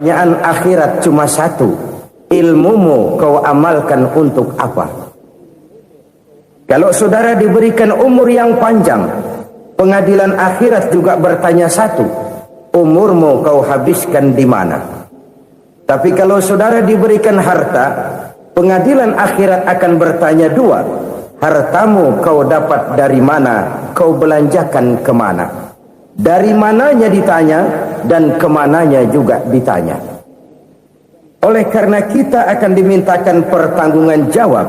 Pertanyaan akhirat cuma satu, ilmumu kau amalkan untuk apa? Kalau saudara diberikan umur yang panjang, pengadilan akhirat juga bertanya satu, umurmu kau habiskan di mana? Tapi kalau saudara diberikan harta, pengadilan akhirat akan bertanya dua, hartamu kau dapat dari mana, kau belanjakan kemana? Dari mananya ditanya dan kemananya juga ditanya. Oleh karena kita akan dimintakan pertanggungan jawab,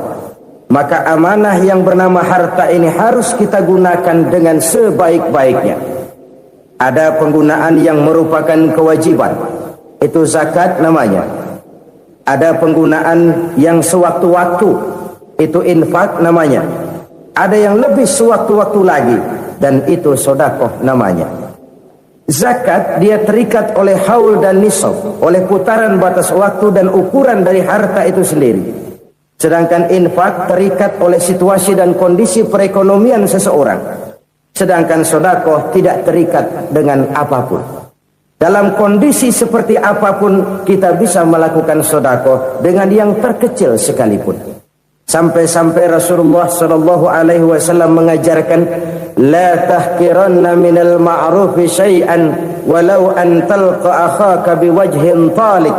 maka amanah yang bernama harta ini harus kita gunakan dengan sebaik-baiknya. Ada penggunaan yang merupakan kewajiban, itu zakat namanya. Ada penggunaan yang sewaktu-waktu, itu infak namanya. Ada yang lebih sewaktu-waktu lagi, dan itu sedekah namanya. Zakat dia terikat oleh haul dan nisab, oleh putaran batas waktu dan ukuran dari harta itu sendiri. Sedangkan infak terikat oleh situasi dan kondisi perekonomian seseorang. Sedangkan sedekah tidak terikat dengan apapun. Dalam kondisi seperti apapun kita bisa melakukan sedekah dengan yang terkecil sekalipun. Sampai-sampai Rasulullah SAW mengajarkan, la tahkiranna minal ma'rufi syai'an walau an talqa akhaka biwajhin talik.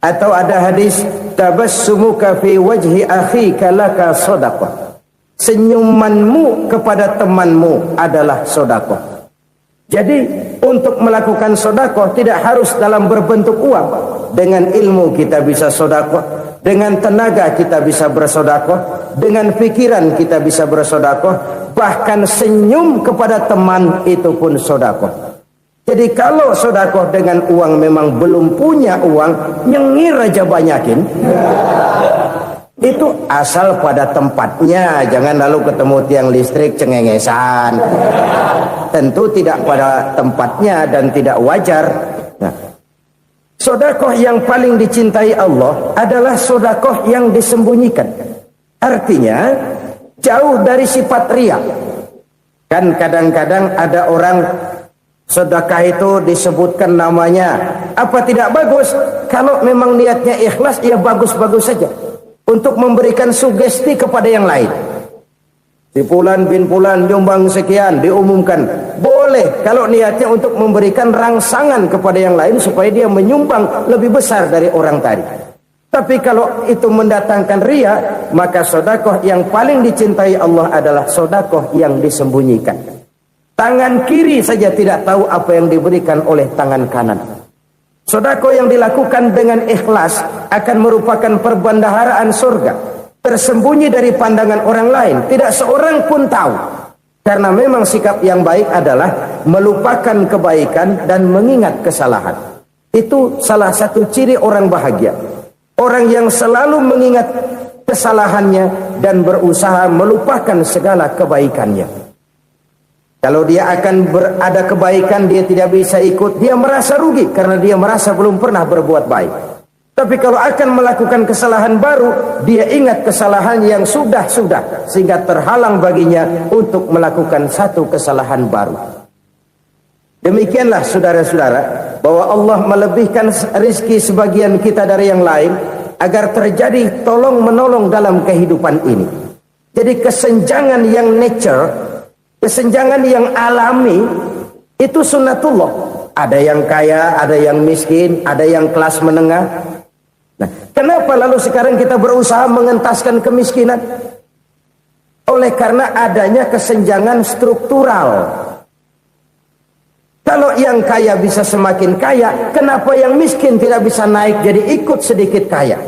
Atau ada hadis, tabassumuka fi wajhi akhika laka sedekah. Senyumanmu kepada temanmu adalah sedekah. Jadi untuk melakukan sedekah tidak harus dalam berbentuk uang. Dengan ilmu kita bisa sedekah, dengan tenaga kita bisa bersedekah, dengan pikiran kita bisa bersedekah, bahkan senyum kepada teman itu pun sedekah. Jadi kalau sedekah dengan uang memang belum punya uang, nyengir aja banyakin. Itu asal pada tempatnya, jangan lalu ketemu tiang listrik cengengesan. Tentu tidak pada tempatnya dan tidak wajar. Nah, sedekah yang paling dicintai Allah adalah sedekah yang disembunyikan. Artinya jauh dari sifat riya. Kan kadang-kadang ada orang sedekah itu disebutkan namanya. Apa tidak bagus? Kalau memang niatnya ikhlas, ya bagus-bagus saja. Untuk memberikan sugesti kepada yang lain. Si Fulan bin Fulan nyumbang sekian, diumumkan. Boleh kalau niatnya untuk memberikan rangsangan kepada yang lain supaya dia menyumbang lebih besar dari orang tadi. Tapi kalau itu mendatangkan riya, maka sedekah yang paling dicintai Allah adalah sedekah yang disembunyikan. Tangan kiri saja tidak tahu apa yang diberikan oleh tangan kanan. Sedekah yang dilakukan dengan ikhlas akan merupakan perbendaharaan surga, tersembunyi dari pandangan orang lain, tidak seorang pun tahu. Karena memang sikap yang baik adalah melupakan kebaikan dan mengingat kesalahan. Itu salah satu ciri orang bahagia. Orang yang selalu mengingat kesalahannya dan berusaha melupakan segala kebaikannya. Kalau dia akan ada kebaikan, dia tidak bisa ikut, dia merasa rugi karena dia merasa belum pernah berbuat baik. Tapi kalau akan melakukan kesalahan baru, dia ingat kesalahan yang sudah-sudah, sehingga terhalang baginya untuk melakukan satu kesalahan baru. Demikianlah saudara-saudara, bahwa Allah melebihkan rezeki sebagian kita dari yang lain, agar terjadi tolong-menolong dalam kehidupan ini. Jadi kesenjangan yang nature, kesenjangan yang alami, itu sunnatullah. Ada yang kaya, ada yang miskin, ada yang kelas menengah. Nah, kenapa lalu sekarang kita berusaha mengentaskan kemiskinan? Oleh karena adanya kesenjangan struktural. Kalau yang kaya bisa semakin kaya, kenapa yang miskin tidak bisa naik jadi ikut sedikit kaya?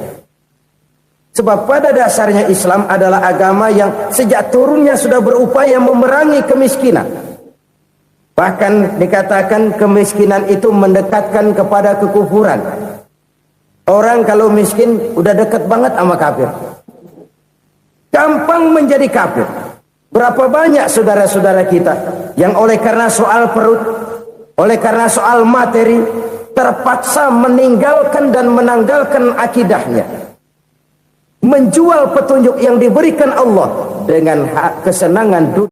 Sebab pada dasarnya Islam adalah agama yang sejak turunnya sudah berupaya memerangi kemiskinan. Bahkan dikatakan kemiskinan itu mendekatkan kepada kekufuran. Orang kalau miskin udah dekat banget sama kafir. Gampang menjadi kafir. Berapa banyak saudara-saudara kita yang oleh karena soal perut, oleh karena soal materi, terpaksa meninggalkan dan menanggalkan akidahnya. Menjual petunjuk yang diberikan Allah dengan kesenangan dunia.